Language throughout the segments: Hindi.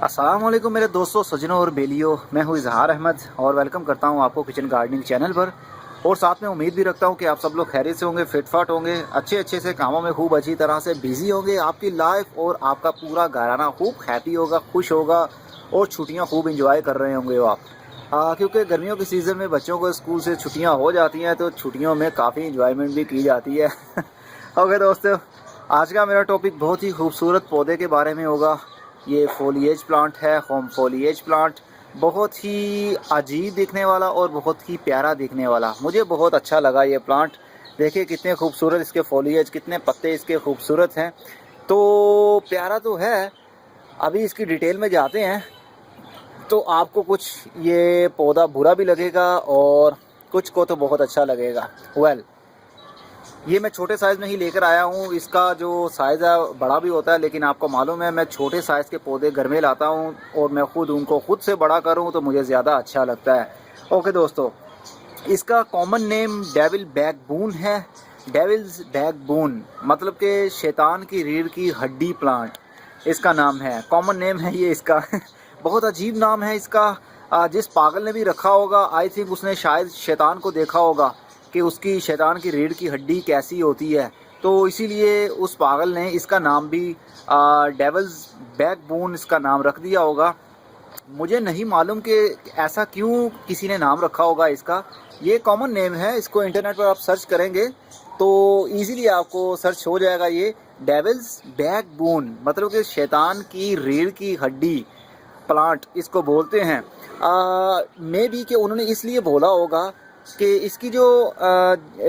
अस्सलाम वालेकुम मेरे दोस्तों, सजनों और बेलियों। मैं हूँ इजहार अहमद और वेलकम करता हूँ आपको किचन गार्डनिंग चैनल पर। और साथ में उम्मीद भी रखता हूँ कि आप सब लोग खैरियत से होंगे, फिटफाट होंगे, अच्छे से कामों में खूब अच्छी तरह से बिजी होंगे। आपकी लाइफ और आपका पूरा घराना खूब हैप्पी होगा, खुश होगा और छुट्टियाँ खूब इंजॉय कर रहे होंगे आप। क्योंकि गर्मियों के सीज़न में बच्चों को स्कूल से छुट्टियाँ हो जाती हैं तो छुट्टियों में काफ़ी इंजॉयमेंट भी की जाती है। ओके दोस्तों, आज का मेरा टॉपिक बहुत ही खूबसूरत पौधे के बारे में होगा। ये फोलिएज प्लांट है, होम फोलिएज प्लांट। बहुत ही अजीब दिखने वाला और बहुत ही प्यारा दिखने वाला, मुझे बहुत अच्छा लगा ये प्लांट। देखिए कितने खूबसूरत इसके फोलिएज, कितने पत्ते इसके खूबसूरत हैं। तो प्यारा तो है। अभी इसकी डिटेल में जाते हैं तो आपको कुछ ये पौधा बुरा भी लगेगा और कुछ को तो बहुत अच्छा लगेगा। ये मैं छोटे साइज़ में ही लेकर आया हूँ। इसका जो साइज़ है बड़ा भी होता है, लेकिन आपको मालूम है मैं छोटे साइज़ के पौधे घर में लाता हूँ और मैं उनको खुद से बड़ा करूँ तो मुझे ज़्यादा अच्छा लगता है। ओके दोस्तों, इसका कॉमन नेम डेविल बैकबोन है। डेविल्स बैकबोन मतलब कि शैतान की रीढ़ की हड्डी प्लांट इसका नाम है, कॉमन नेम है ये इसका। बहुत अजीब नाम है इसका। जिस पागल ने भी रखा होगा, आई थिंक उसने शायद शैतान को देखा होगा कि उसकी शैतान की रीढ़ की हड्डी कैसी होती है, तो इसीलिए उस पागल ने इसका नाम भी डेविल्स बैकबोन इसका नाम रख दिया होगा। मुझे नहीं मालूम कि ऐसा क्यों किसी ने नाम रखा होगा इसका। ये कॉमन नेम है, इसको इंटरनेट पर आप सर्च करेंगे तो इजीली आपको सर्च हो जाएगा। ये डेविल्स बैकबोन मतलब कि शैतान की रीढ़ की हड्डी प्लांट इसको बोलते हैं। मे बी कि उन्होंने इसलिए बोला होगा कि इसकी जो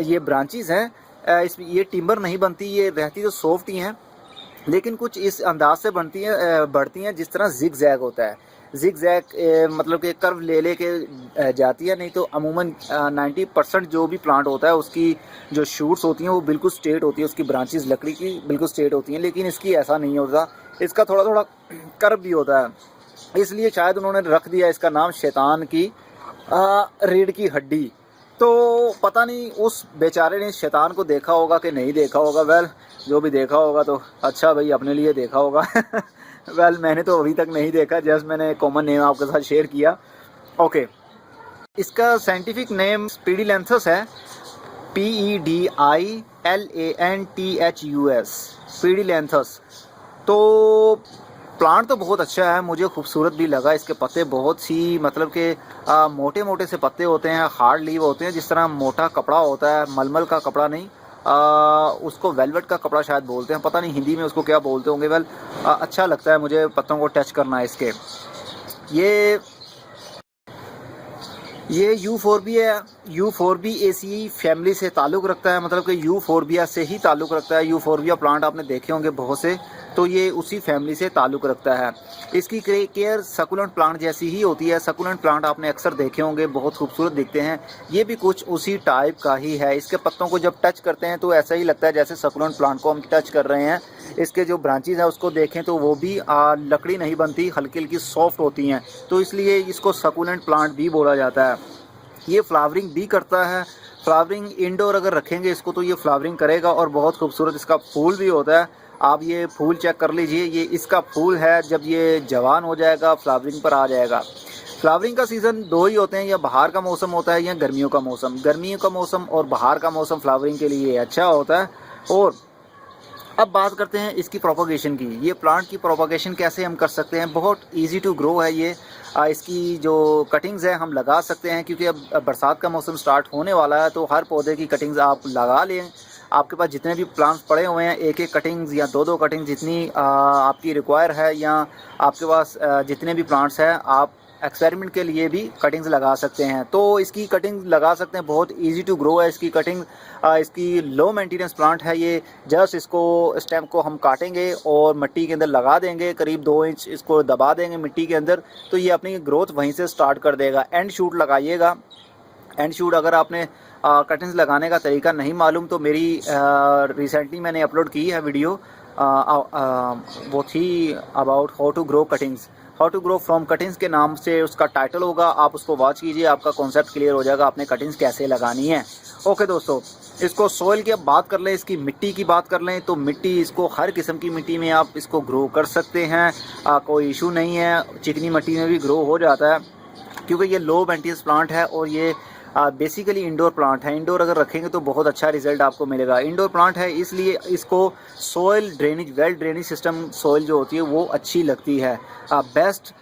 ये ब्रांचेस हैं, इसमें ये टिम्बर नहीं बनती, ये रहती तो सॉफ्ट ही हैं, लेकिन कुछ इस अंदाज से बढ़ती हैं जिस तरह जिग जैग होता है। जिग जैग मतलब कि कर्व ले के जाती है। नहीं तो अमूमन 90% जो भी प्लांट होता है उसकी जो शूट्स होती हैं वो बिल्कुल स्ट्रेट होती है, उसकी ब्रांचेस लकड़ी की बिल्कुल स्ट्रेट होती हैं, लेकिन इसकी ऐसा नहीं होता, इसका थोड़ा थोड़ा कर्व भी होता है। इसलिए शायद उन्होंने रख दिया इसका नाम शैतान की रीढ़ की हड्डी। तो पता नहीं उस बेचारे ने शैतान को देखा होगा कि नहीं देखा होगा। जो भी देखा होगा तो अच्छा भाई, अपने लिए देखा होगा। मैंने तो अभी तक नहीं देखा, जस्ट मैंने कॉमन नेम आपके साथ शेयर किया। ओके, इसका साइंटिफिक नेम स्पीडिलैंथस है, PEDILANTHUS, स्पीडिलैंथस। तो प्लांट तो बहुत अच्छा है, मुझे खूबसूरत भी लगा। इसके पत्ते बहुत ही मतलब कि मोटे मोटे से पत्ते होते हैं, हार्ड लीव होते हैं, जिस तरह मोटा कपड़ा होता है, मलमल का कपड़ा नहीं, उसको वेलवेट का कपड़ा शायद बोलते हैं, पता नहीं हिंदी में उसको क्या बोलते होंगे। अच्छा लगता है मुझे पत्तों को टच करना इसके। ये यूफोर्बिएसी फैमिली से ताल्लुक़ रखता है, मतलब कि यूफोर्बिया से ही ताल्लुक़ रखता है। यूफोर्बिया प्लांट आपने देखे होंगे बहुत से, तो ये उसी फैमिली से ताल्लुक़ रखता है। इसकी केयर सकुलेंट प्लांट जैसी ही होती है। सकुलेंट प्लांट आपने अक्सर देखे होंगे, बहुत खूबसूरत दिखते हैं। ये भी कुछ उसी टाइप का ही है। इसके पत्तों को जब टच करते हैं तो ऐसा ही लगता है जैसे सकुलेंट प्लांट को हम टच कर रहे हैं। इसके जो ब्रांचेज है उसको देखें तो वो भी लकड़ी नहीं बनती, हल्की हल्की सॉफ्ट होती हैं, तो इसलिए इसको सकुलेंट प्लांट भी बोला जाता है। ये फ्लावरिंग भी करता है। फ्लावरिंग इंडोर अगर रखेंगे इसको तो ये फ्लावरिंग करेगा और बहुत खूबसूरत इसका फूल भी होता है। आप ये फूल चेक कर लीजिए, ये इसका फूल है, जब ये जवान हो जाएगा फ्लावरिंग पर आ जाएगा। फ्लावरिंग का सीज़न दो ही होते हैं, या बाहर का मौसम होता है या गर्मियों का मौसम। गर्मियों का मौसम और बाहर का मौसम फ्लावरिंग के लिए अच्छा होता है। और अब बात करते हैं इसकी प्रोपगेशन की। ये प्लांट की प्रोपगेशन कैसे हम कर सकते हैं। बहुत इजी टू ग्रो है ये। इसकी जो कटिंग्स है हम लगा सकते हैं, क्योंकि अब बरसात का मौसम स्टार्ट होने वाला है, तो हर पौधे की कटिंग्स आप लगा लें। आपके पास जितने भी प्लांट्स पड़े हुए हैं, एक एक कटिंग्स या दो दो कटिंग्स जितनी आपकी रिक्वायर है, या आपके पास जितने भी प्लांट्स हैं आप एक्सपेरिमेंट के लिए भी कटिंग्स लगा सकते हैं। तो इसकी कटिंग लगा सकते हैं, बहुत इजी टू ग्रो है इसकी कटिंग। इसकी लो मेंटेनेंस प्लांट है ये। जस्ट इसको स्टेम को हम काटेंगे और मिट्टी के अंदर लगा देंगे, करीब 2 इंच इसको दबा देंगे मिट्टी के अंदर, तो ये अपनी ग्रोथ वहीं से स्टार्ट कर देगा। एंड शूट लगाइएगा। एंड शूट अगर आपने कटिंग्स लगाने का तरीका नहीं मालूम तो मेरी रिसेंटली मैंने अपलोड की है वीडियो, वो थी about how to grow cuttings, how to grow from cuttings के नाम से उसका टाइटल होगा। आप उसको वॉच कीजिए, आपका कॉन्सेप्ट क्लियर हो जाएगा आपने कटिंग्स कैसे लगानी है। ओके दोस्तों, इसको सॉइल की अब बात कर लें, इसकी मिट्टी की बात कर लें, तो मिट्टी इसको हर किस्म की मिट्टी में आप इसको ग्रो कर सकते हैं, कोई इशू नहीं है। चिकनी मिट्टी में भी ग्रो हो जाता है क्योंकि ये लो मेंटेनेंस प्लांट है और ये बेसिकली इंडोर प्लांट है। इंडोर अगर रखेंगे तो बहुत अच्छा रिजल्ट आपको मिलेगा। इंडोर प्लांट है इसलिए इसको soil drainage, well drainage system soil जो होती है वो अच्छी लगती है। बेस्ट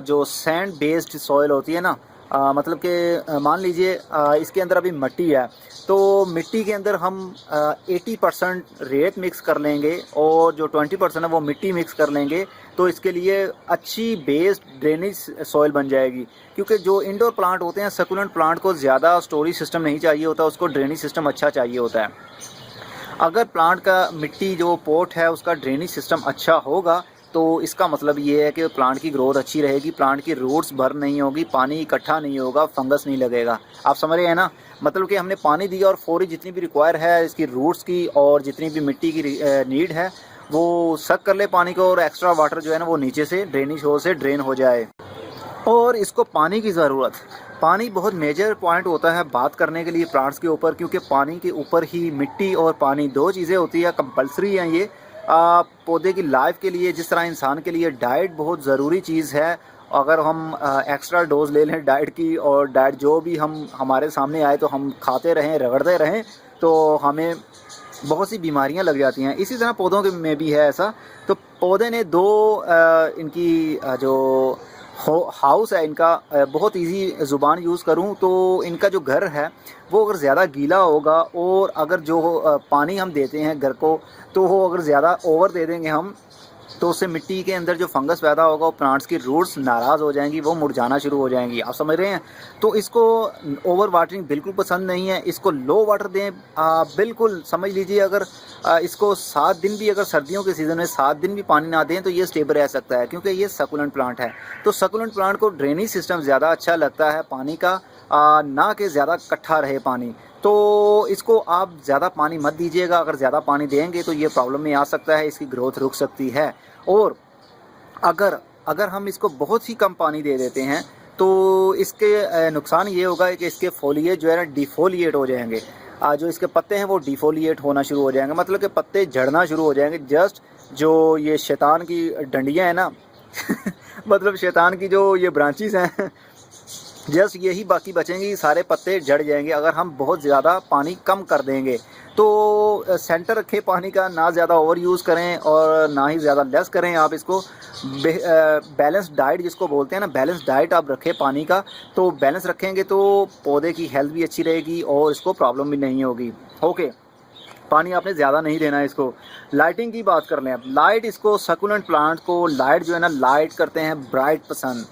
जो सैंड बेस्ड सॉइल होती है ना, मतलब कि मान लीजिए इसके अंदर अभी मिट्टी है, तो मिट्टी के अंदर हम 80% रेत मिक्स कर लेंगे और जो 20% है वो मिट्टी मिक्स कर लेंगे, तो इसके लिए अच्छी बेस्ड ड्रेनेज सॉइल बन जाएगी। क्योंकि जो इंडोर प्लांट होते हैं, सकुलेंट प्लांट को ज़्यादा स्टोरेज सिस्टम नहीं चाहिए होता, उसको ड्रेनेज सिस्टम अच्छा चाहिए होता है। अगर प्लांट का मिट्टी जो पोट है उसका ड्रेनेज सिस्टम अच्छा होगा तो इसका मतलब ये है कि प्लांट की ग्रोथ अच्छी रहेगी, प्लांट की रूट्स बर्न नहीं होगी, पानी इकट्ठा नहीं होगा, फंगस नहीं लगेगा। आप समझ रहे हैं ना, मतलब कि हमने पानी दिया और फौरी जितनी भी रिक्वायर है इसकी रूट्स की और जितनी भी मिट्टी की नीड है वो सक कर ले पानी को, और एक्स्ट्रा वाटर जो है ना वो नीचे से ड्रेनेज होल से ड्रेन हो जाए। और इसको पानी की ज़रूरत, पानी बहुत मेजर पॉइंट होता है बात करने के लिए प्लांट्स के ऊपर, क्योंकि पानी के ऊपर ही मिट्टी और पानी दो चीज़ें होती है, कंपलसरी हैं ये पौधे की लाइफ के लिए। जिस तरह इंसान के लिए डाइट बहुत ज़रूरी चीज़ है, अगर हम एक्स्ट्रा डोज ले लें डाइट की और डाइट जो भी हम हमारे सामने आए तो हम खाते रहें, रगड़ते रहें, तो हमें बहुत सी बीमारियां लग जाती हैं। इसी तरह पौधों के में भी है ऐसा। तो पौधे ने दो इनकी जो हाउस है इनका, बहुत इजी ज़ुबान यूज़ करूं तो इनका जो घर है वो अगर ज़्यादा गीला होगा और अगर जो पानी हम देते हैं घर को तो वो अगर ज़्यादा ओवर दे देंगे हम, तो उससे मिट्टी के अंदर जो फंगस पैदा होगा वो प्लांट्स की रूट्स नाराज़ हो जाएंगी, वो मुरझाना शुरू हो जाएंगी। आप समझ रहे हैं। तो इसको ओवर वाटरिंग बिल्कुल पसंद नहीं है, इसको लो वाटर दें। बिल्कुल समझ लीजिए अगर इसको 7 दिन भी, अगर सर्दियों के सीज़न में 7 दिन भी पानी ना दें तो ये स्टेबल रह सकता है, क्योंकि ये सकुलेंट प्लांट है। तो सकुलेंट प्लांट को ड्रेनेज सिस्टम ज़्यादा अच्छा लगता है पानी का, ना कि ज़्यादा इकट्ठा रहे पानी। तो इसको आप ज़्यादा पानी मत दीजिएगा, अगर ज़्यादा पानी देंगे तो ये प्रॉब्लम में आ सकता है, इसकी ग्रोथ रुक सकती है। और अगर हम इसको बहुत ही कम पानी दे देते हैं तो इसके नुकसान ये होगा कि इसके फोलिएज जो है ना डिफोलिएट हो जाएंगे। जो इसके पत्ते हैं वो डिफोलिएट होना शुरू हो जाएंगे, मतलब कि पत्ते झड़ना शुरू हो जाएंगे। जस्ट जो ये शैतान की डंडियाँ हैं ना मतलब शैतान की जो ये ब्रांचेस हैं जस्ट यही बाकी बचेंगी, सारे पत्ते झड़ जाएंगे अगर हम बहुत ज़्यादा पानी कम कर देंगे। तो सेंटर रखें पानी का, ना ज़्यादा ओवर यूज़ करें और ना ही ज़्यादा लेस करें। आप इसको बैलेंस डाइट जिसको बोलते हैं ना, बैलेंस डाइट आप रखें पानी का, तो बैलेंस रखेंगे तो पौधे की हेल्थ भी अच्छी रहेगी और इसको प्रॉब्लम भी नहीं होगी। ओके, पानी आपने ज़्यादा नहीं देना है इसको। लाइटिंग की बात कर लें अब, लाइट इसको सकुलेंट प्लांट को लाइट जो है ना लाइट करते हैं ब्राइट पसंद।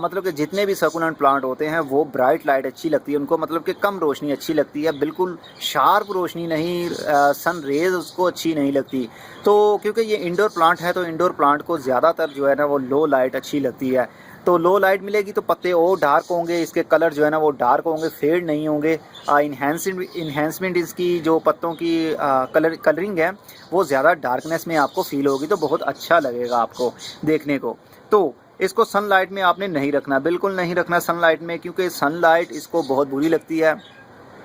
मतलब कि जितने भी सकुलेंट प्लांट होते हैं वो ब्राइट लाइट अच्छी लगती है उनको, मतलब कि कम रोशनी अच्छी लगती है, बिल्कुल शार्प रोशनी नहीं, सन रेज उसको अच्छी नहीं लगती। तो क्योंकि ये इंडोर प्लांट है तो इंडोर प्लांट को ज़्यादातर जो है ना वो लो लाइट अच्छी लगती है। तो लो लाइट मिलेगी तो पत्ते और डार्क होंगे, इसके कलर जो है ना वो डार्क होंगे, फेड नहीं होंगे। इन्हेंसमेंट इसकी जो पत्तों की कलरिंग है वो ज़्यादा डार्कनेस में आपको फील होगी, तो बहुत अच्छा लगेगा आपको देखने को। तो इसको सनलाइट में आपने नहीं रखना, बिल्कुल नहीं रखना सनलाइट में, क्योंकि सनलाइट इसको बहुत बुरी लगती है।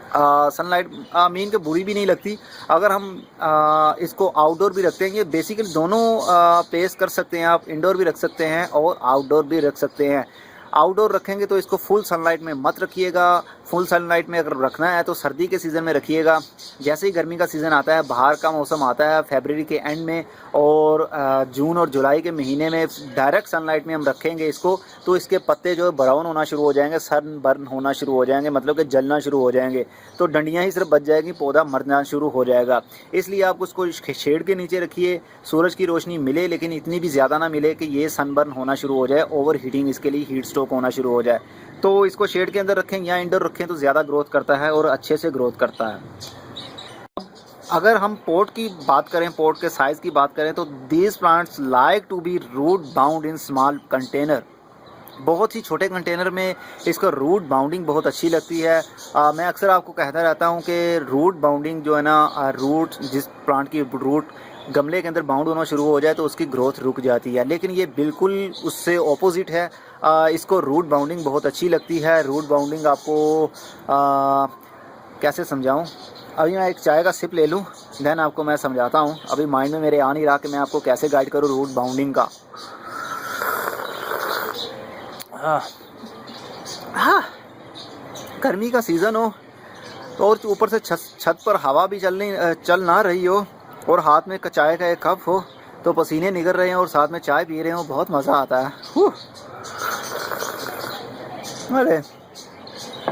सनलाइट मीन के बुरी भी नहीं लगती। अगर हम इसको आउटडोर भी रखते हैं, ये बेसिकली दोनों प्लेस कर सकते हैं आप, इंडोर भी रख सकते हैं और आउटडोर भी रख सकते हैं। आउटडोर रखेंगे तो इसको फुल सनलाइट में मत रखिएगा। फुल सनलाइट में अगर रखना है तो सर्दी के सीज़न में रखिएगा। जैसे ही गर्मी का सीज़न आता है, बाहर का मौसम आता है फरवरी के एंड में और जून और जुलाई के महीने में डायरेक्ट सनलाइट में हम रखेंगे इसको, तो इसके पत्ते जो है ब्राउन होना शुरू हो जाएंगे, सन बर्न होना शुरू हो जाएंगे, मतलब कि जलना शुरू हो जाएंगे। तो डंडियाँ ही सिर्फ बच जाएगी, पौधा मरना शुरू हो जाएगा। इसलिए आप उसको शेड के नीचे रखिए, सूरज की रोशनी मिले लेकिन इतनी भी ज़्यादा ना मिले कि ये सनबर्न होना शुरू हो जाए, ओवर हीटिंग इसके लिए हीट स्ट्रोक होना शुरू हो जाए। तो इसको शेड के अंदर रखें या इंडोर रखें तो ज़्यादा ग्रोथ करता है और अच्छे से ग्रोथ करता है। अगर हम पोट की बात करें, पोट के साइज़ की बात करें, तो these plants like to be root bound in small container. बहुत ही छोटे कंटेनर में इसका रूट बाउंडिंग बहुत अच्छी लगती है। मैं अक्सर आपको कहता रहता हूँ कि रूट बाउंडिंग जो है ना, रूट जिस प्लांट की रूट गमले के अंदर बाउंड होना शुरू हो जाए तो उसकी ग्रोथ रुक जाती है, लेकिन ये बिल्कुल उससे ऑपोजिट है। इसको रूट बाउंडिंग बहुत अच्छी लगती है। रूट बाउंडिंग आपको कैसे समझाऊं, अभी मैं एक चाय का सिप ले लूँ, देन आपको मैं समझाता हूँ। अभी माइंड में मेरे आ नहीं रहा कि मैं आपको कैसे गाइड करूँ रूट बाउंडिंग का। हाँ, गर्मी का सीज़न हो और ऊपर से छत पर हवा भी चल ना रही हो और हाथ में चाय का एक कप हो, तो पसीने निकल रहे हैं और साथ में चाय पी रहे हो, बहुत मज़ा आता है। अरे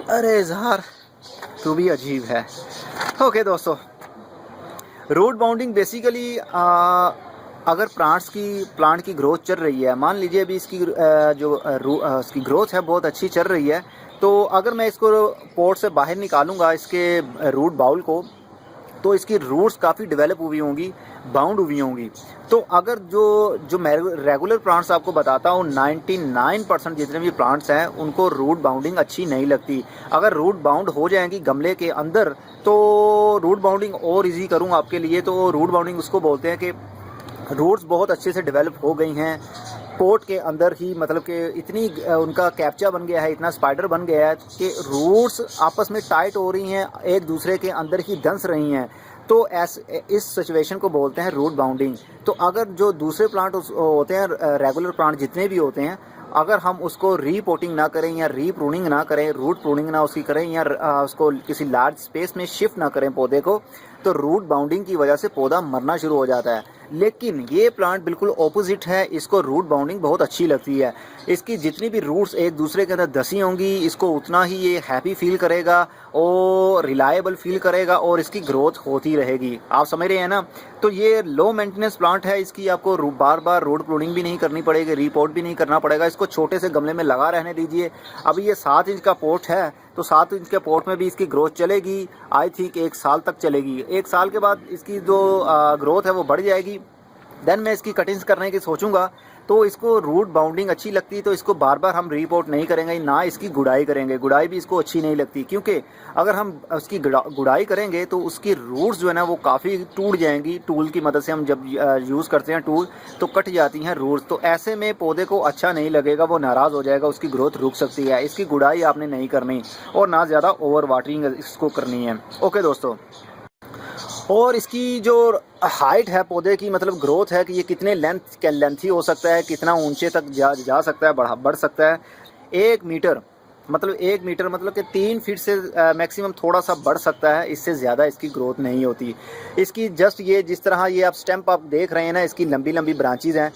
अरे इज़हार, तू भी अजीब है। ओके दोस्तों, रूट बाउंडिंग बेसिकली अगर प्लांट की ग्रोथ चल रही है, मान लीजिए अभी इसकी इसकी ग्रोथ है बहुत अच्छी चल रही है, तो अगर मैं इसको पॉट से बाहर निकालूंगा इसके रूट बाउल को, तो इसकी रूट्स काफ़ी डेवलप हुई होंगी, बाउंड हुई होंगी। तो अगर जो मैं रेगुलर प्लांट्स आपको बताता हूँ, 99% जितने भी प्लांट्स हैं उनको रूट बाउंडिंग अच्छी नहीं लगती। अगर रूट बाउंड हो जाएंगी गमले के अंदर, तो रूट बाउंडिंग और इजी करूँ आपके लिए, तो रूट बाउंडिंग उसको बोलते हैं कि रूट्स बहुत अच्छे से डेवलप हो गई हैं पोट के अंदर ही, मतलब कि इतनी उनका कैप्चा बन गया है, इतना स्पाइडर बन गया है कि रूट्स आपस में टाइट हो रही हैं, एक दूसरे के अंदर ही दंस रही हैं। तो इस सिचुएशन को बोलते हैं रूट बाउंडिंग। तो अगर जो दूसरे प्लांट होते हैं, रेगुलर प्लांट जितने भी होते हैं, अगर हम उसको रीपोटिंग ना करें या रीप्रूनिंग ना करें, रूट प्रूनिंग ना उसकी करें, या उसको किसी लार्ज स्पेस में शिफ्ट ना करें पौधे को, तो रूट बाउंडिंग की वजह से पौधा मरना शुरू हो जाता है। लेकिन ये प्लांट बिल्कुल ऑपोजिट है, इसको रूट बाउंडिंग बहुत अच्छी लगती है। इसकी जितनी भी रूट्स एक दूसरे के अंदर धसी होंगी, इसको उतना ही ये हैप्पी फील करेगा और रिलायबल फील करेगा और इसकी ग्रोथ होती रहेगी। आप समझ रहे हैं ना? तो ये लो मेंटेनेंस प्लांट है, इसकी आपको बार बार रूट प्रूनिंग भी नहीं करनी पड़ेगी, रीपोर्ट भी नहीं करना पड़ेगा। इसको छोटे से गमले में लगा रहने दीजिए। अभी ये 7 इंच का पॉट है, तो 7 इंच के पॉट में भी इसकी ग्रोथ चलेगी, आई थिंक 1 साल तक चलेगी। 1 साल के बाद इसकी जो ग्रोथ है वो बढ़ जाएगी। देन मैं इसकी कटिंग्स करने की सोचूंगा। तो इसको रूट बाउंडिंग अच्छी लगती है, तो इसको बार बार हम रीपोर्ट नहीं करेंगे, ना इसकी गुड़ाई करेंगे। गुड़ाई भी इसको अच्छी नहीं लगती, क्योंकि अगर हम उसकी गुड़ाई करेंगे तो उसकी रूट्स जो है ना वो काफ़ी टूट जाएंगी। टूल की मदद से हम जब यूज़ करते हैं टूल, तो कट जाती हैं रूट्स। तो ऐसे में पौधे को अच्छा नहीं लगेगा, वो नाराज़ हो जाएगा, उसकी ग्रोथ रुक सकती है। इसकी गुड़ाई आपने नहीं करनी और ना ज़्यादा ओवर वाटरिंग इसको करनी है। ओके दोस्तों, और इसकी जो हाइट है पौधे की, मतलब ग्रोथ है कि ये कितने लेंथी हो सकता है, कितना ऊंचे तक जा सकता है, बढ़ सकता है। 1 मीटर मतलब कि 3 फीट से मैक्सिमम थोड़ा सा बढ़ सकता है, इससे ज़्यादा इसकी ग्रोथ नहीं होती। इसकी जस्ट ये जिस तरह ये आप स्टेम्प आप देख रहे हैं ना, इसकी लंबी लंबी ब्रांचेज हैं।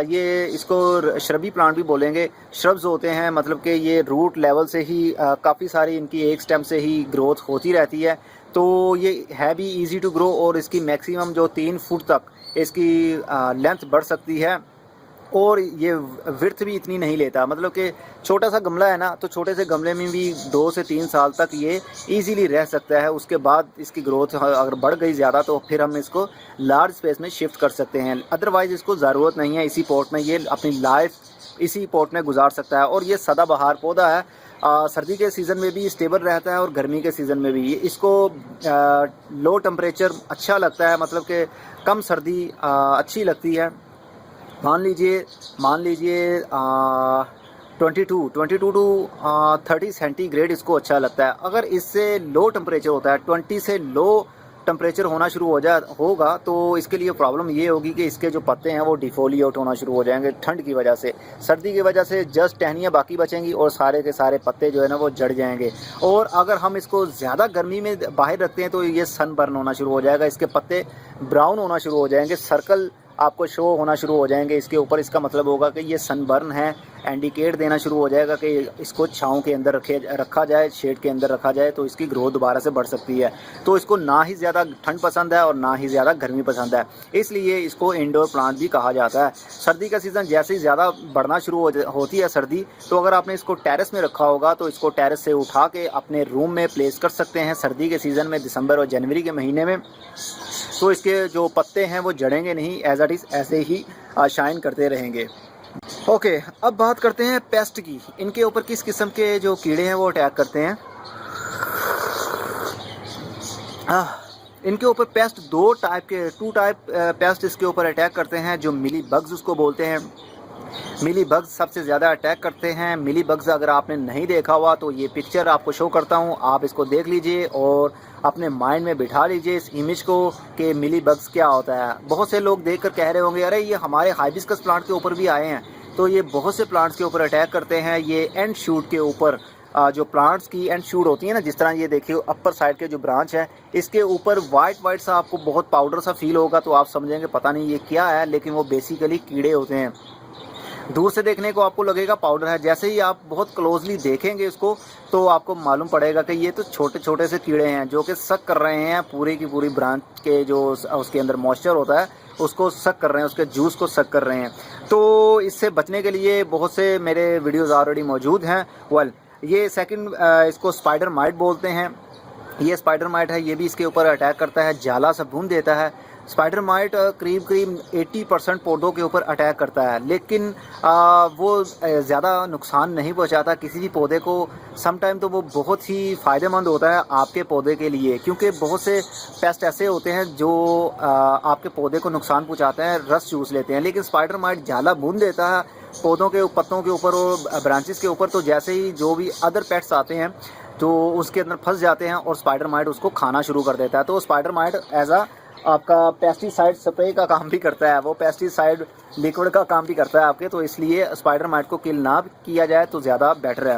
ये इसको श्रबी प्लांट भी बोलेंगे। श्रब्स होते हैं, मतलब कि ये रूट लेवल से ही काफ़ी सारी इनकी एक स्टेम से ही ग्रोथ होती रहती है। तो ये है भी इजी टू ग्रो और इसकी मैक्सिमम जो 3 फुट तक इसकी लेंथ बढ़ सकती है। और ये विड्थ भी इतनी नहीं लेता, मतलब कि छोटा सा गमला है ना, तो छोटे से गमले में भी 2 से 3 साल तक ये इजीली रह सकता है। उसके बाद इसकी ग्रोथ अगर बढ़ गई ज़्यादा, तो फिर हम इसको लार्ज स्पेस में शिफ्ट कर सकते हैं। अदरवाइज़ इसको ज़रूरत नहीं है इसी पॉट में, ये अपनी लाइफ इसी पॉट में गुजार सकता है। और ये सदाबहार पौधा है, सर्दी के सीज़न में भी स्टेबल रहता है और गर्मी के सीज़न में भी। इसको लो टेम्परेचर अच्छा लगता है, मतलब कि कम सर्दी अच्छी लगती है। मान लीजिए 22 टू 30 सेंटीग्रेड इसको अच्छा लगता है। अगर इससे लो टेम्परेचर होता है, 20 से लो टेम्परेचर होना शुरू होगा, तो इसके लिए प्रॉब्लम ये होगी कि इसके जो पत्ते हैं वो डिफोलिएट होना शुरू हो जाएंगे ठंड की वजह से। सर्दी की वजह से जस्ट टहनियाँ बाकी बचेंगी और सारे के सारे पत्ते जो है ना वो जड़ जाएंगे। और अगर हम इसको ज़्यादा गर्मी में बाहर रखते हैं, तो ये सनबर्न होना शुरू हो जाएगा, इसके पत्ते ब्राउन होना शुरू हो जाएंगे, सर्कल आपको शो होना शुरू हो जाएंगे इसके ऊपर। इसका मतलब होगा कि ये सनबर्न है, इंडिकेट देना शुरू हो जाएगा कि इसको छाँव के अंदर रखा जाए, शेड के अंदर रखा जाए, तो इसकी ग्रोथ दोबारा से बढ़ सकती है। तो इसको ना ही ज़्यादा ठंड पसंद है और ना ही ज़्यादा गर्मी पसंद है, इसलिए इसको इंडोर प्लांट भी कहा जाता है। सर्दी का सीज़न जैसे ही ज़्यादा बढ़ना शुरू होती है सर्दी, तो अगर आपने इसको टेरेस में रखा होगा, तो इसको टेरेस से उठा के अपने रूम में प्लेस कर सकते हैं सर्दी के सीज़न में, दिसंबर और जनवरी के महीने में। तो इसके जो पत्ते हैं वो जड़ेंगे नहीं, एज इट इज़ ऐसे ही शाइन करते रहेंगे। ओके, अब बात करते हैं पेस्ट की। इनके ऊपर किस किस्म के जो कीड़े हैं वो अटैक करते हैं। इनके ऊपर पेस्ट 2 टाइप पेस्ट इसके ऊपर अटैक करते हैं, जो मिली बग्स उसको बोलते हैं। मिली बग्स सबसे ज़्यादा अटैक करते हैं। मिली बग्स अगर आपने नहीं देखा हुआ तो ये पिक्चर आपको शो करता हूँ, आप इसको देख लीजिए और अपने माइंड में बिठा लीजिए इस इमेज को कि मिली बग्स क्या होता है। बहुत से लोग देख कर कह रहे होंगे अरे ये हमारे हाइबिस्कस प्लांट के ऊपर भी आए हैं। तो ये बहुत से प्लांट्स के ऊपर अटैक करते हैं। ये एंड शूट के ऊपर जो प्लांट्स की एंड शूट होती है ना, जिस तरह ये देखिए अपर साइड के जो ब्रांच है इसके ऊपर वाइट सा आपको बहुत पाउडर सा फील होगा, तो आप समझेंगे पता नहीं ये क्या है, लेकिन वो बेसिकली कीड़े होते हैं। दूर से देखने को आपको लगेगा पाउडर है, जैसे ही आप बहुत क्लोजली देखेंगे इसको तो आपको मालूम पड़ेगा कि ये तो छोटे छोटे से कीड़े हैं जो कि सक कर रहे हैं पूरी की पूरी ब्रांच के जो उसके अंदर मॉइस्चर होता है उसको सक कर रहे हैं, उसके जूस को सक कर रहे हैं। तो इससे बचने के लिए बहुत से मेरे वीडियोज़ ऑलरेडी मौजूद हैं। वेल ये सेकंड इसको स्पाइडर माइट बोलते हैं। ये स्पाइडर माइट है, ये भी इसके ऊपर अटैक करता है, जाला सा भून देता है। स्पाइडर माइट करीब 80% पौधों के ऊपर अटैक करता है, लेकिन वो ज़्यादा नुकसान नहीं पहुंचाता किसी भी पौधे को। समटाइम तो वो बहुत ही फ़ायदेमंद होता है आपके पौधे के लिए, क्योंकि बहुत से पेस्ट ऐसे होते हैं जो आपके पौधे को नुकसान पहुंचाते हैं, रस चूस लेते हैं। लेकिन स्पाइडर माइट जाला भून देता है पौधों के पत्तों के ऊपर और ब्रांचेस के ऊपर, तो जैसे ही जो भी अदर पेट्स आते हैं तो उसके अंदर फंस जाते हैं और स्पाइडर माइट उसको खाना शुरू कर देता है। तो स्पाइडर माइट एज आपका पेस्टिसाइड स्प्रे का काम भी करता है, वो पेस्टिसाइड लिक्विड का काम भी करता है आपके, तो इसलिए स्पाइडर माइट को किल ना किया जाए तो ज़्यादा बेटर है।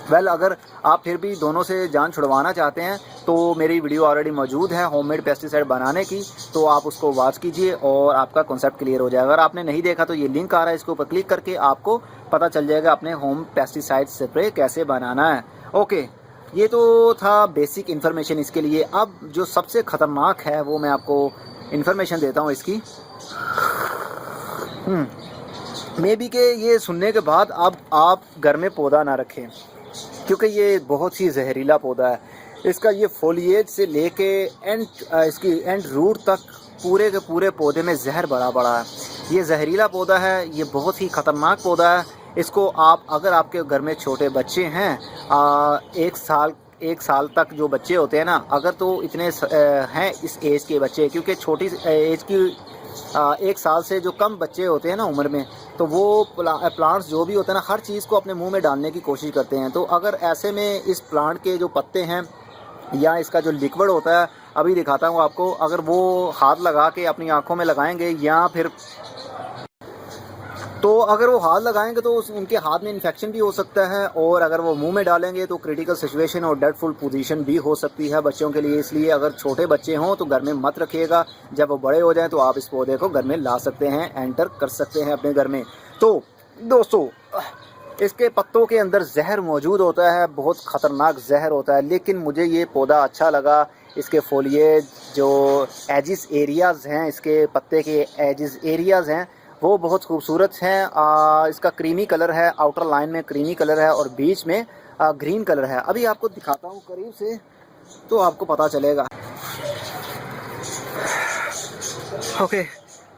वेल अगर आप फिर भी दोनों से जान छुड़वाना चाहते हैं तो मेरी वीडियो ऑलरेडी मौजूद है होममेड पेस्टिसाइड बनाने की, तो आप उसको वॉच कीजिए और आपका कॉन्सेप्ट क्लियर हो जाएगा। अगर आपने नहीं देखा तो ये लिंक आ रहा है, इसके ऊपर क्लिक करके आपको पता चल जाएगा अपने होम पेस्टिसाइड स्प्रे कैसे बनाना है। ओके, ये तो था बेसिक इन्फॉर्मेशन इसके लिए। अब जो सबसे ख़तरनाक है वो मैं आपको इन्फॉर्मेशन देता हूँ इसकी। मे बी के ये सुनने के बाद अब आप घर में पौधा ना रखें, क्योंकि ये बहुत ही जहरीला पौधा है। इसका ये फोलिएज से लेके इसकी एंड रूट तक पूरे के पूरे पौधे में जहर भरा पड़ा है। ये जहरीला पौधा है, ये बहुत ही ख़तरनाक पौधा है। इसको आप अगर आपके घर में छोटे बच्चे हैं, एक साल तक जो बच्चे होते हैं ना, अगर तो इतने हैं इस एज के बच्चे, क्योंकि छोटी एज की 1 साल से जो कम बच्चे होते हैं ना उम्र में, तो वो प्लांट्स जो भी होते हैं ना हर चीज़ को अपने मुंह में डालने की कोशिश करते हैं। तो अगर ऐसे में इस प्लांट के जो पत्ते हैं या इसका जो लिक्विड होता है, अभी दिखाता हूँ आपको, अगर वो हाथ लगा के अपनी आँखों में लगाएंगे या फिर तो अगर वो हाथ लगाएंगे तो उनके हाथ में इन्फेक्शन भी हो सकता है, और अगर वो मुंह में डालेंगे तो क्रिटिकल सिचुएशन और डेडफुल पोजीशन भी हो सकती है बच्चों के लिए। इसलिए अगर छोटे बच्चे हों तो घर में मत रखिएगा। जब वो बड़े हो जाएं तो आप इस पौधे को घर में ला सकते हैं, एंटर कर सकते हैं अपने घर में। तो दोस्तों, इसके पत्तों के अंदर जहर मौजूद होता है, बहुत ख़तरनाक जहर होता है, लेकिन मुझे ये पौधा अच्छा लगा। इसके फोलिएज जो एजिस एरियाज़ हैं, इसके पत्ते के एजिस एरियाज़ हैं वो बहुत खूबसूरत हैं। इसका क्रीमी कलर है, आउटर लाइन में क्रीमी कलर है और बीच में ग्रीन कलर है। अभी आपको दिखाता हूँ करीब से तो आपको पता चलेगा। ओके,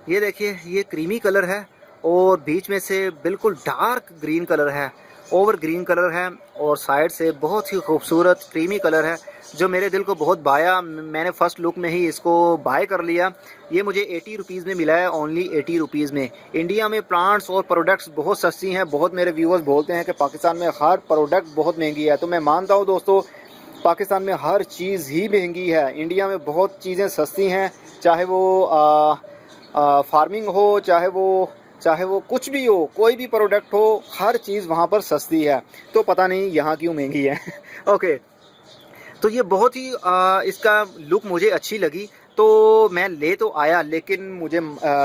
ये देखिए, ये क्रीमी कलर है और बीच में से बिल्कुल डार्क ग्रीन कलर है, ओवर ग्रीन कलर है, और साइड से बहुत ही खूबसूरत क्रीमी कलर है जो मेरे दिल को बहुत भाया। मैंने फ़र्स्ट लुक में ही इसको बाय कर लिया। ये मुझे 80 रुपीज़ में मिला है, ओनली 80 रुपीज़ में। इंडिया में प्लांट्स और प्रोडक्ट्स बहुत सस्ती हैं। बहुत मेरे व्यूअर्स बोलते हैं कि पाकिस्तान में हर प्रोडक्ट बहुत महंगी है, तो मैं मानता हूँ दोस्तों, पाकिस्तान में हर चीज़ ही महंगी है। इंडिया में बहुत चीज़ें सस्ती हैं, चाहे वो फार्मिंग हो, चाहे वो कुछ भी हो, कोई भी प्रोडक्ट हो, हर चीज़ वहाँ पर सस्ती है। तो पता नहीं यहाँ क्यों महंगी है। ओके, तो ये बहुत ही इसका लुक मुझे अच्छी लगी तो मैं ले तो आया, लेकिन मुझे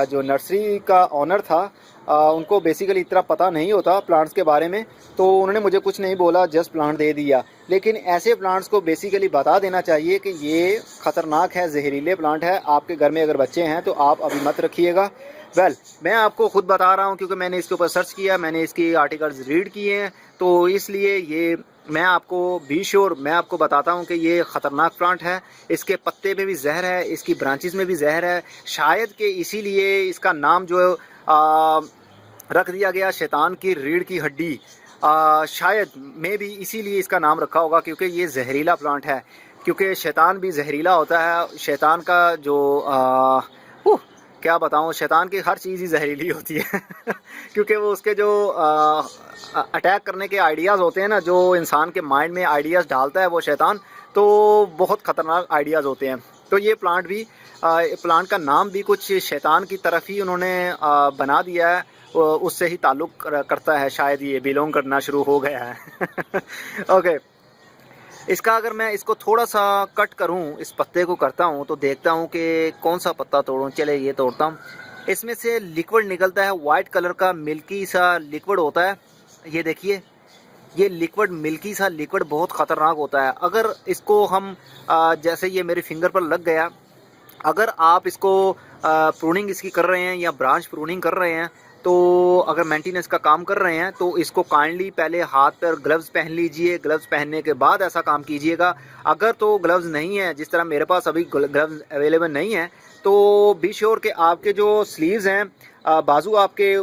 जो नर्सरी का ऑनर था उनको बेसिकली इतना पता नहीं होता प्लांट्स के बारे में, तो उन्होंने मुझे कुछ नहीं बोला, जस्ट प्लांट दे दिया। लेकिन ऐसे प्लांट्स को बेसिकली बता देना चाहिए कि ये ख़तरनाक है, जहरीले प्लांट है। आपके घर में अगर बच्चे हैं तो आप अभी मत रखिएगा। वेल, मैं आपको ख़ुद बता रहा हूँ क्योंकि मैंने इसके ऊपर सर्च किया, मैंने इसकी आर्टिकल्स रीड किए हैं, तो इसलिए ये मैं आपको बताता हूँ कि ये ख़तरनाक प्लांट है। इसके पत्ते में भी जहर है, इसकी ब्रांचेस में भी जहर है। शायद कि इसीलिए इसका नाम जो रख दिया गया शैतान की रीढ़ की हड्डी, शायद मे भी इसीलिए इसका नाम रखा होगा, क्योंकि ये जहरीला प्लांट है। क्योंकि शैतान भी जहरीला होता है। शैतान का जो क्या बताऊं, शैतान की हर चीज़ ही जहरीली होती है क्योंकि वो उसके जो अटैक करने के आइडियाज़ होते हैं ना, जो इंसान के माइंड में आइडियाज़ डालता है वो शैतान, तो बहुत ख़तरनाक आइडियाज़ होते हैं। तो ये प्लांट भी प्लांट का नाम भी कुछ शैतान की तरफ ही उन्होंने बना दिया है, उससे ही ताल्लुक़ करता है, शायद ये बिलोंग करना शुरू हो गया है ओके, इसका अगर मैं इसको थोड़ा सा कट करूं, इस पत्ते को करता हूं तो देखता हूं कि कौन सा पत्ता तोड़ूं। चले ये तोड़ता हूं। इसमें से लिक्विड निकलता है, वाइट कलर का मिल्की सा लिक्विड होता है। ये देखिए, ये लिक्विड मिल्की सा लिक्विड बहुत ख़तरनाक होता है। अगर इसको हम जैसे ये मेरे फिंगर पर लग गया, अगर आप इसको प्रूनिंग इसकी कर रहे हैं या ब्रांच प्रूनिंग कर रहे हैं, तो अगर मेंटेनेंस का काम कर रहे हैं तो इसको काइंडली पहले हाथ पर ग्लव्स पहन लीजिए। ग्लव्स पहनने के बाद ऐसा काम कीजिएगा। अगर तो ग्लव्स नहीं है, जिस तरह मेरे पास अभी ग्लव्स अवेलेबल नहीं है, तो बी श्योर कि आपके जो स्लीव्स हैं, बाजू आपके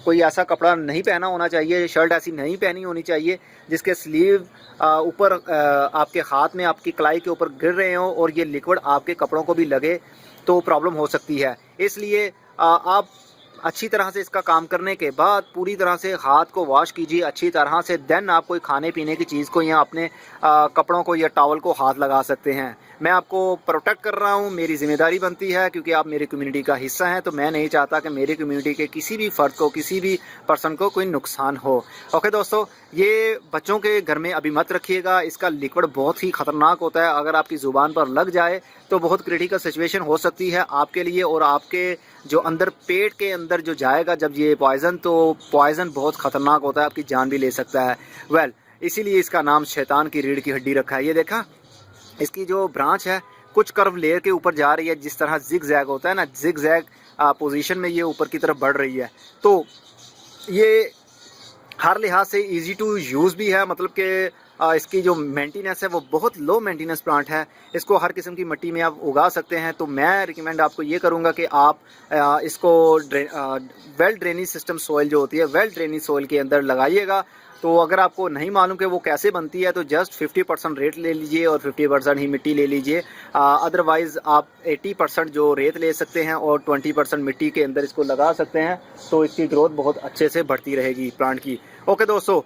कोई ऐसा कपड़ा नहीं पहना होना चाहिए, शर्ट ऐसी नहीं पहनी होनी चाहिए जिसके स्लीव ऊपर आपके हाथ में, आपकी कलाई के ऊपर गिर रहे हों और ये लिक्विड आपके कपड़ों को भी लगे तो प्रॉब्लम हो सकती है। इसलिए आप अच्छी तरह से इसका काम करने के बाद पूरी तरह से हाथ को वॉश कीजिए अच्छी तरह से। देन आप कोई खाने पीने की चीज़ को या अपने कपड़ों को या टॉवल को हाथ लगा सकते हैं। मैं आपको प्रोटेक्ट कर रहा हूँ, मेरी जिम्मेदारी बनती है, क्योंकि आप मेरी कम्युनिटी का हिस्सा हैं। तो मैं नहीं चाहता कि मेरी कम्युनिटी के किसी भी फ़र्द को, किसी भी पर्सन को कोई नुकसान हो। ओके दोस्तों, ये बच्चों के घर में अभी मत रखिएगा। इसका लिक्विड बहुत ही ख़तरनाक होता है। अगर आपकी ज़ुबान पर लग जाए तो बहुत क्रिटिकल सिचुएशन हो सकती है आपके लिए और आपके जो अंदर, पेट के अंदर जो जाएगा जब ये पॉइज़न, तो पॉइज़न बहुत ख़तरनाक होता है, आपकी जान भी ले सकता है। वेल, इसीलिए इसका नाम शैतान की रीढ़ की हड्डी रखा है। ये देखा, इसकी जो ब्रांच है कुछ कर्व लेयर के ऊपर जा रही है, जिस तरह जिग जैग होता है ना, जिग जैग पोजीशन में ये ऊपर की तरफ बढ़ रही है। तो ये हर लिहाज से इजी टू यूज़ भी है, मतलब कि इसकी जो मेंटेनेंस है वो बहुत लो मेंटेनेंस प्लांट है। इसको हर किस्म की मिट्टी में आप उगा सकते हैं। तो मैं रिकमेंड आपको ये करूँगा कि आप इसको वेल ड्रेनेज सिस्टम सॉइल जो होती है, वेल ड्रेनेज सॉइल के अंदर लगाइएगा। तो अगर आपको नहीं मालूम कि वो कैसे बनती है, तो जस्ट 50% रेत ले लीजिए और 50% ही मिट्टी ले लीजिए। अदरवाइज़ आप 80% जो रेत ले सकते हैं और 20% मिट्टी के अंदर इसको लगा सकते हैं। तो इसकी ग्रोथ बहुत अच्छे से बढ़ती रहेगी प्लांट की। ओके दोस्तों,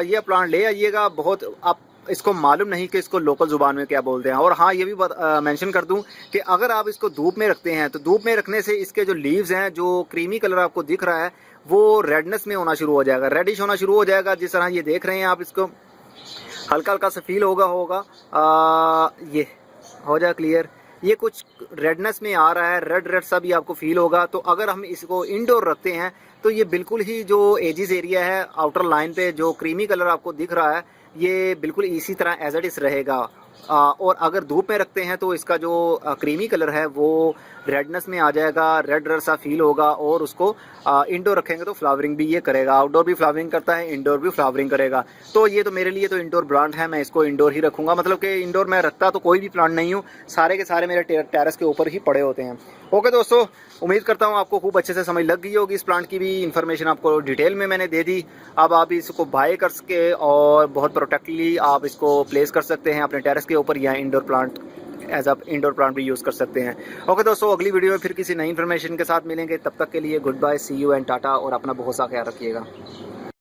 ये प्लांट ले आइएगा। बहुत आप इसको मालूम नहीं कि इसको लोकल ज़ुबान में क्या बोलते हैं। और हाँ, ये भी मेंशन कर दूं कि अगर आप इसको धूप में रखते हैं तो धूप में रखने से इसके जो लीव्स हैं, जो क्रीमी कलर आपको दिख रहा है, वो रेडनेस में होना शुरू हो जाएगा, रेडिश होना शुरू हो जाएगा। जिस तरह ये देख रहे हैं आप, इसको हल्का हल्का सा फील होगा ये हो जाए क्लियर, ये कुछ रेडनेस में आ रहा है, रेड रेड सा भी आपको फील होगा। तो अगर हम इसको इंडोर रखते हैं तो ये बिल्कुल ही जो एजिस एरिया है, आउटर लाइन पे जो क्रीमी कलर आपको दिख रहा है, ये बिल्कुल इसी तरह एज इट इज रहेगा। और अगर धूप में रखते हैं तो इसका जो क्रीमी कलर है वो रेडनेस में आ जाएगा, रेड रेड सा फील होगा। और उसको इंडोर रखेंगे तो फ्लावरिंग भी ये करेगा। आउटडोर भी फ्लावरिंग करता है, इंडोर भी फ्लावरिंग करेगा। तो ये तो मेरे लिए तो इंडोर प्लांट है, मैं इसको इंडोर ही रखूँगा। मतलब कि इंडोर मैं रखता तो कोई भी प्लांट नहीं हूँ, सारे के सारे मेरे टेरेस के ऊपर ही पड़े होते हैं। ओके दोस्तों, उम्मीद करता हूँ आपको खूब अच्छे से समझ लग गई होगी। इस प्लांट की भी इन्फॉर्मेशन आपको डिटेल में मैंने दे दी। अब आप इसको बाय कर सके और बहुत प्रोटेक्टली आप इसको प्लेस कर सकते हैं अपने टेरेस के ऊपर, या indoor plant as a indoor plant भी यूज़ कर सकते हैं। ओके दोस्तों, अगली वीडियो में फिर किसी नई इन्फॉर्मेशन के साथ मिलेंगे। तब तक के लिए good bye, see you and tata, और अपना बहुत सा ख्याल रखिएगा।